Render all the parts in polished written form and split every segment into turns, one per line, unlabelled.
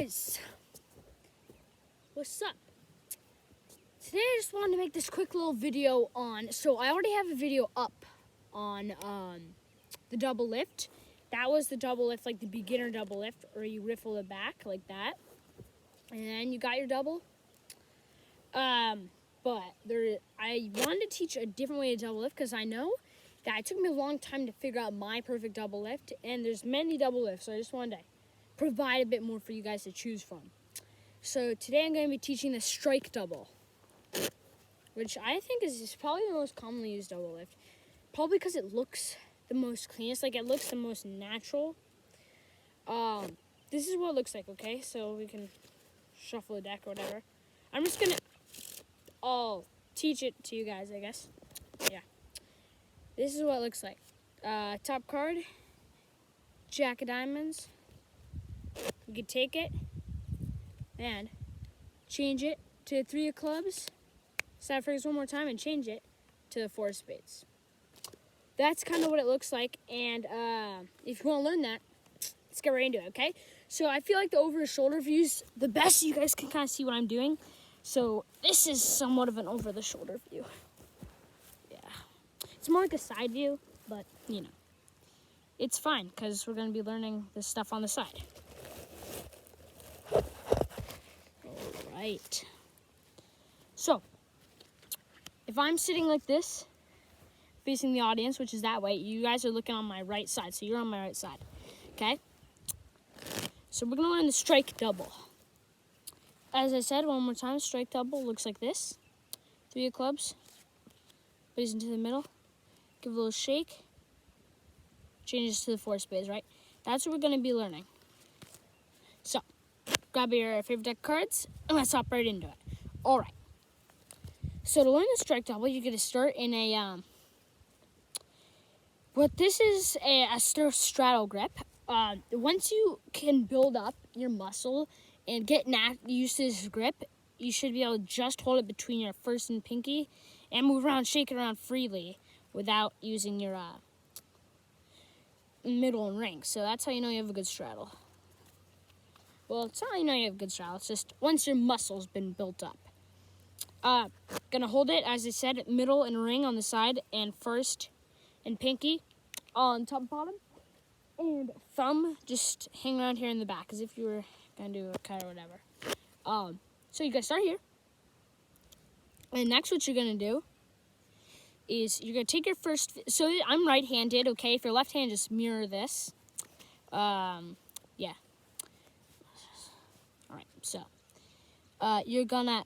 guys, what's up? Today I just wanted to make this quick little video so I already have a video up on the double lift. That was the double lift, like the beginner double lift, or you riffle it back like that, and then you got your double. I wanted to teach a different way to double lift because I know that it took me a long time to figure out my perfect double lift, and there's many double lifts, so I just wanted to provide a bit more for you guys to choose from. So today I'm going to be teaching the strike double, which I think is probably the most commonly used double lift. Probably because it looks the most cleanest, like it looks the most natural. This is what it looks like, okay? So we can shuffle the deck or whatever. I'm just going to teach it to you guys, I guess. Yeah. This is what it looks like. Top card, Jack of Diamonds. You can take it and change it to 3 of Clubs. Side fingers one more time and change it to the 4 of Spades. That's kind of what it looks like, and if you want to learn that, let's get right into it, okay? So I feel like the over-the-shoulder view's the best. You guys can kind of see what I'm doing. So this is somewhat of an over-the-shoulder view. Yeah. It's more like a side view, but, you know. It's fine, because we're going to be learning this stuff on the side. Alright. So, if I'm sitting like this, facing the audience, which is that way, you guys are looking on my right side, so you're on my right side, okay? So we're going to learn the strike double. As I said, one more time, strike double looks like this. 3 of Clubs, plays into the middle, give a little shake, changes to the 4 of Spades, right? That's what we're going to be learning. So, grab your favorite deck of cards, and let's hop right into it. All right. So to learn the strike double, you're going to start in a, this is a straddle grip. Once you can build up your muscle and get used to this grip, you should be able to just hold it between your first and pinky and move around, shake it around freely without using your middle and ring. So that's how you know you have a good straddle. Well, it's not how you know you have a good straddle. It's just once your muscle's been built up. Gonna hold it, as I said, middle and ring on the side, and first and pinky on top and bottom, and thumb just hang around here in the back, as if you were gonna do a cut or whatever. So you guys start here, and next what you're gonna do is you're gonna take your first. So I'm right-handed, okay? If you're left-handed, just mirror this. Yeah. All right. So. You're gonna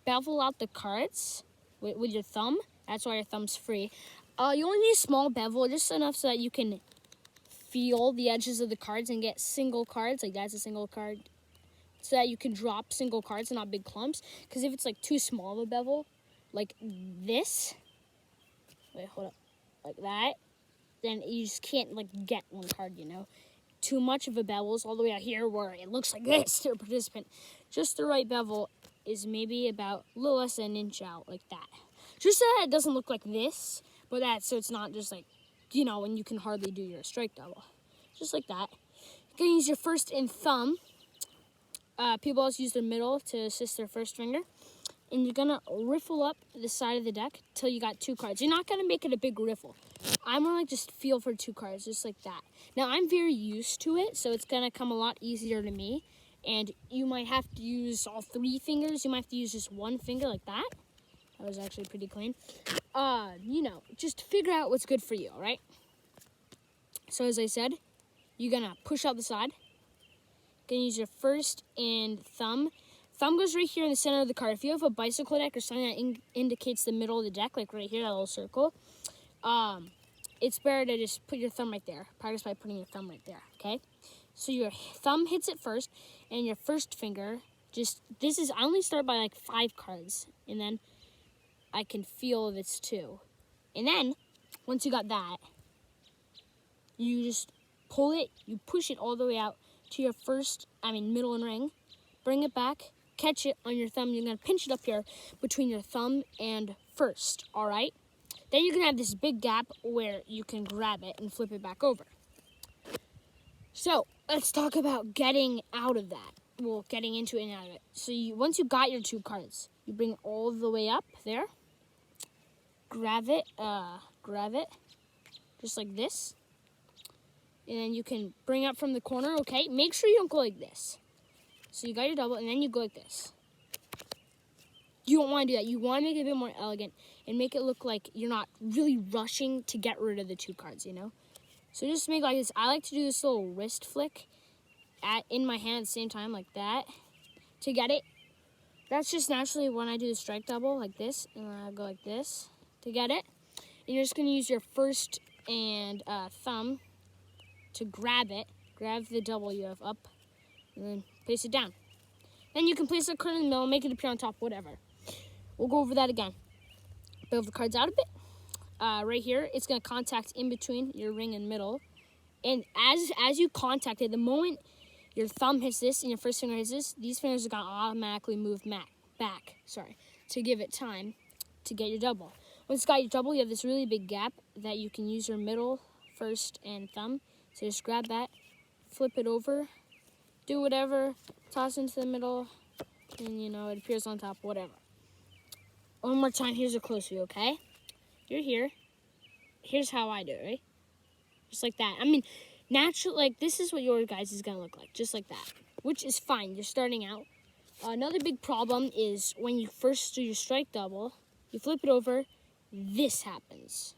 bevel out the cards with your thumb. That's why your thumb's free. You only need a small bevel, just enough so that you can feel the edges of the cards and get single cards. Like that's a single card, so that you can drop single cards and not big clumps. Because if it's like too small of a bevel, like this, wait, hold up, like that, then you just can't like get one card, you know. Too much of a bevel is all the way out here where it looks like this to a participant. Just the right bevel is maybe about a little less than an inch out, like that. Just so that it doesn't look like this, but that so it's not just like, you know, when you can hardly do your strike double. Just like that. You're going to use your first and thumb. People also use their middle to assist their first finger. And you're going to riffle up the side of the deck till you got 2 cards. You're not going to make it a big riffle. I'm going to just feel for 2 cards, just like that. Now, I'm very used to it, so it's going to come a lot easier to me. And you might have to use all 3 fingers. You might have to use just 1 finger like that. That was actually pretty clean. You know, just figure out what's good for you, all right? So, as I said, you're going to push out the side. Going to use your first and thumb. Thumb goes right here in the center of the card. If you have a bicycle deck or something that indicates the middle of the deck, like right here, that little circle, it's better to just put your thumb right there. Practice by putting your thumb right there, okay? So your thumb hits it first, and your first finger, I only start by like 5 cards, and then I can feel if it's 2. And then, once you got that, you just pull it, you push it all the way out to your middle and ring, bring it back, catch it on your thumb. You're going to pinch it up here between your thumb and first, all right? Then you're going to have this big gap where you can grab it and flip it back over. So let's talk about getting out of that. well, getting into it and out of it. So once you got your 2 cards, you bring it all the way up there. Grab it, just like this. And then you can bring up from the corner, okay? Make sure you don't go like this. So you got your double, and then you go like this. You don't want to do that. You want to make it a bit more elegant and make it look like you're not really rushing to get rid of the 2 cards, you know? So just make like this. I like to do this little wrist flick in my hand at the same time, like that, to get it. That's just naturally when I do the strike double, like this, and then I go like this to get it. And you're just going to use your first and thumb to grab it. Grab the double you have up, and then place it down. Then you can place the card in the middle, make it appear on top, whatever. We'll go over that again. Build the cards out a bit. Right here, it's going to contact in between your ring and middle. And as you contact it, the moment your thumb hits this and your first finger hits this, these fingers are going to automatically move back, to give it time to get your double. Once you got your double, you have this really big gap that you can use your middle, first, and thumb. So just grab that, flip it over, do whatever, toss into the middle, and you know, it appears on top, whatever. One more time, here's a close view, okay? You're here. Here's how I do it, right? Just like that. I mean, naturally, like, this is what your guys is going to look like, just like that, which is fine. You're starting out. Another big problem is when you first do your strike double, you flip it over, this happens.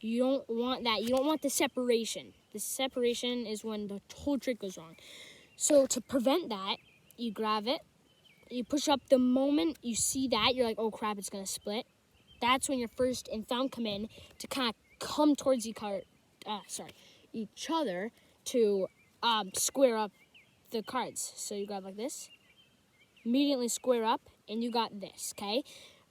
You don't want that. You don't want the separation. The separation is when the whole trick goes wrong. So to prevent that, you grab it, you push up. The moment you see that, you're like, oh crap, it's going to split. That's when your first and thumb come in to kind of come towards each other to square up the cards. So you grab like this, immediately square up, and you got this, okay?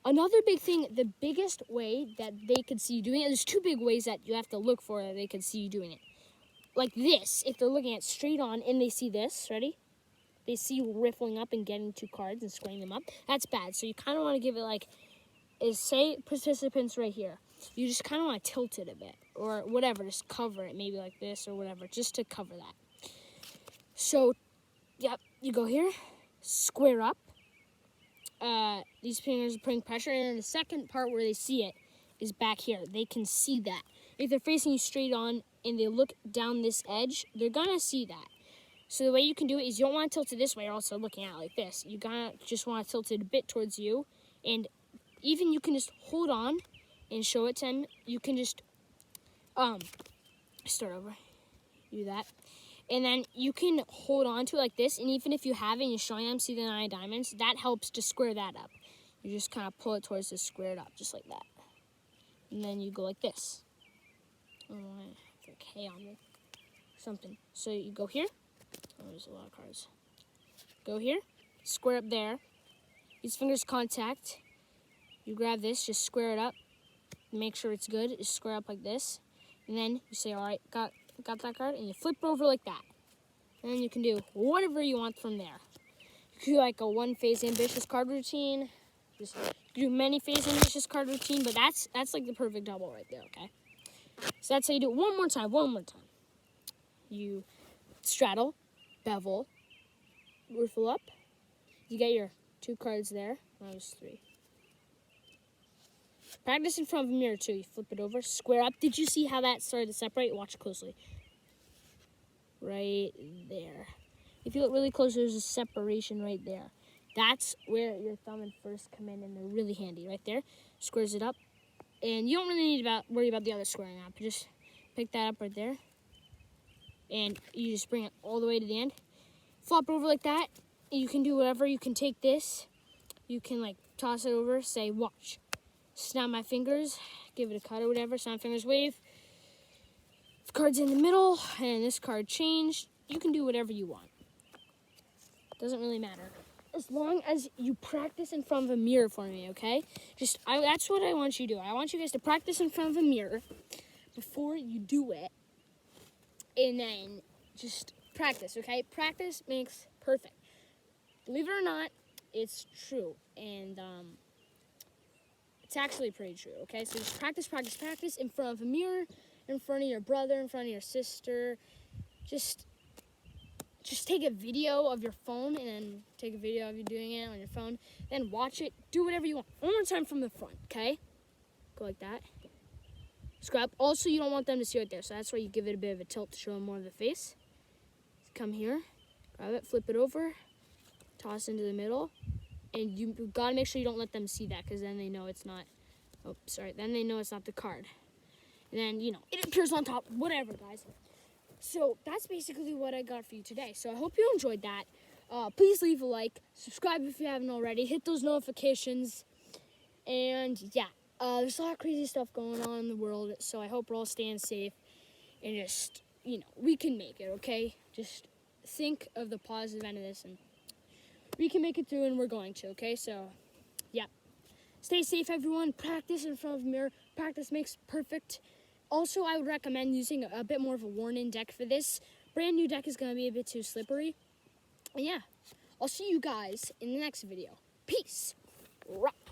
Another big thing, the biggest way that they could see you doing it, there's 2 big ways that you have to look for that they could see you doing it. Like this, if they're looking at straight on and they see this, ready? They see you riffling up and getting 2 cards and squaring them up. That's bad. So you kind of want to give it like, say participants right here. You just kind of want to tilt it a bit or whatever, just cover it, maybe like this or whatever, just to cover that. So, yep, you go here, square up. These fingers are putting pressure, and then the second part where they see it is back here. They can see that. If they're facing you straight on and they look down this edge, they're gonna see that. So the way you can do it is you don't want to tilt it this way or also looking at it like this. You just want to tilt it a bit towards you, and even you can just hold on and show it to them. You can just start over, do that. And then you can hold on to it like this, and even if you have it and you're showing them, see the 9 diamonds, that helps to square that up. You just kind of pull it towards the squared up, just like that. And then you go like this. Oh, I have K on me. Something. So you go here. Oh, there's a lot of cards. Go here, square up there. These fingers contact. You grab this, just square it up. Make sure it's good. Just square up like this. And then you say, all right, got that card, and you flip it over like that. And then you can do whatever you want from there. You can do like a 1-phase ambitious card routine. Just do many phase ambitious card routine, but that's like the perfect double right there, okay? So that's how you do it. One more time. You straddle, bevel, riffle up. You get your 2 cards there. That was 3. Practice in front of a mirror too. You flip it over, square up. Did you see how that started to separate? Watch closely. Right there. If you look really close, there's a separation right there. That's where your thumb and first come in, and they're really handy right there. Squares it up. And you don't really need to worry about the other squaring up. Just pick that up right there. And you just bring it all the way to the end. Flop over like that. You can do whatever. You can take this. You can like toss it over. Say, watch. Snap my fingers. Give it a cut or whatever. Snap fingers, wave. If the card's in the middle and this card changed, you can do whatever you want. Doesn't really matter. As long as you practice in front of a mirror for me, okay? That's what I want you to do. I want you guys to practice in front of a mirror before you do it. And then just practice, okay? Practice makes perfect. Believe it or not, it's true. And it's actually pretty true, okay? So just practice in front of a mirror, in front of your brother, in front of your sister. Just just take a video of your phone and then take a video of you doing it on your phone. Then watch it. Do whatever you want. One more time from the front, okay? Go like that. Scrub. Also, you don't want them to see right there, so that's why you give it a bit of a tilt to show them more of the face. Come here, grab it, flip it over, toss into the middle, and you gotta make sure you don't let them see that, because then they know it's not. Oh, sorry. Then they know it's not the card. And then, you know, it appears on top. Whatever, guys. So that's basically what I got for you today. So I hope you enjoyed that. Please leave a like, subscribe if you haven't already, hit those notifications, and yeah, there's a lot of crazy stuff going on in the world. So I hope we're all staying safe, and just, you know, we can make it. Okay, just think of the positive end of this, and we can make it through, and we're going to. Okay, so yeah. Stay safe, everyone. Practice in front of the mirror. Practice makes perfect. Also, I would recommend using a bit more of a worn-in deck for this. Brand new deck is going to be a bit too slippery. And yeah, I'll see you guys in the next video. Peace. Rock.